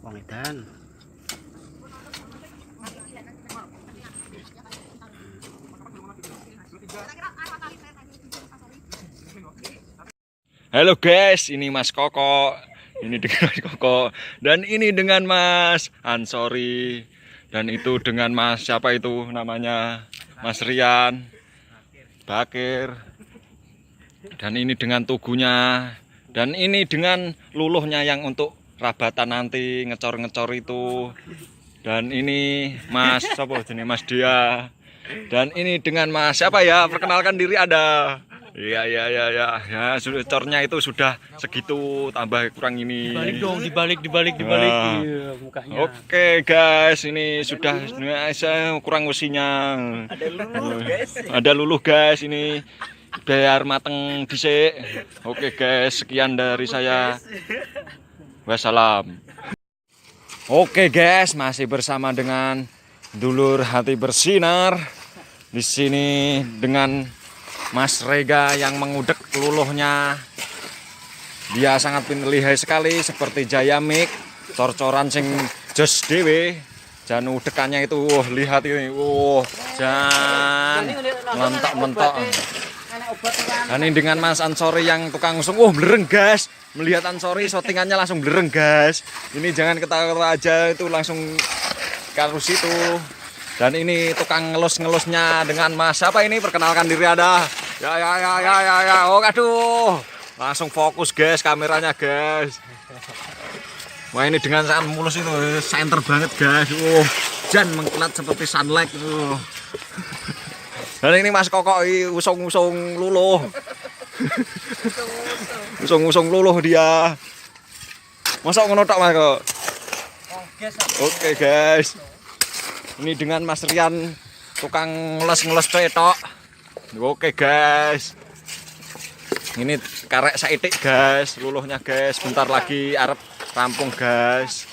Wong edan. Halo guys, ini Mas Koko. Ini dengan Mas Koko. Dan ini dengan Mas Ansori. Dan itu dengan Mas siapa itu namanya? Mas Rian Bakir. Dan ini dengan tugunya. Dan ini dengan luluhnya yang untuk rabatan nanti ngecor-ngecor itu. Dan ini Mas siapa jenis Mas Dia. Dan ini dengan Mas siapa ya? Perkenalkan diri ada. Iya ya sudah cornya itu sudah segitu, tambah kurang ini. Dibalik dong, dibalik. Nah. Iya, mukanya. Oke guys, ini sudah saya kurang usinya. Ada luluh guys ini biar mateng dhisik. Oke guys, sekian dari saya. Wassalam. Oke guys, masih bersama dengan Dulur Hati Bersinar. Di sini dengan Mas Rega yang mengudek luluhnya. Dia sangat lihai sekali seperti Jaya Mik, cor-coran sing jos dewe. Jan udekannya itu lihat ini. Jan mentok-mentok. Dan ini dengan Mas Ansori yang tukang usung. Blereng guys. Melihat Ansori shootingannya langsung blereng guys. Ini jangan ketawa-ketawa aja, itu langsung karus itu. Dan ini tukang ngelus-ngelusnya dengan Mas apa ini, perkenalkan diri ada. Ya. Oh aduh. Langsung fokus guys kameranya guys. Wah ini dengan sangat mulus itu, center banget guys. Jan mengkilat seperti sunlight itu. Dan ini Mas Koko usung-usung luluh. Usung-usung luluh dia. Masa ngono tok Mas kok. Oke guys. Ini dengan Mas Rian tukang ngeles-ngeles petok. Oke guys. Ini karek saitik guys, luluhnya guys. Bentar lagi arep rampung guys.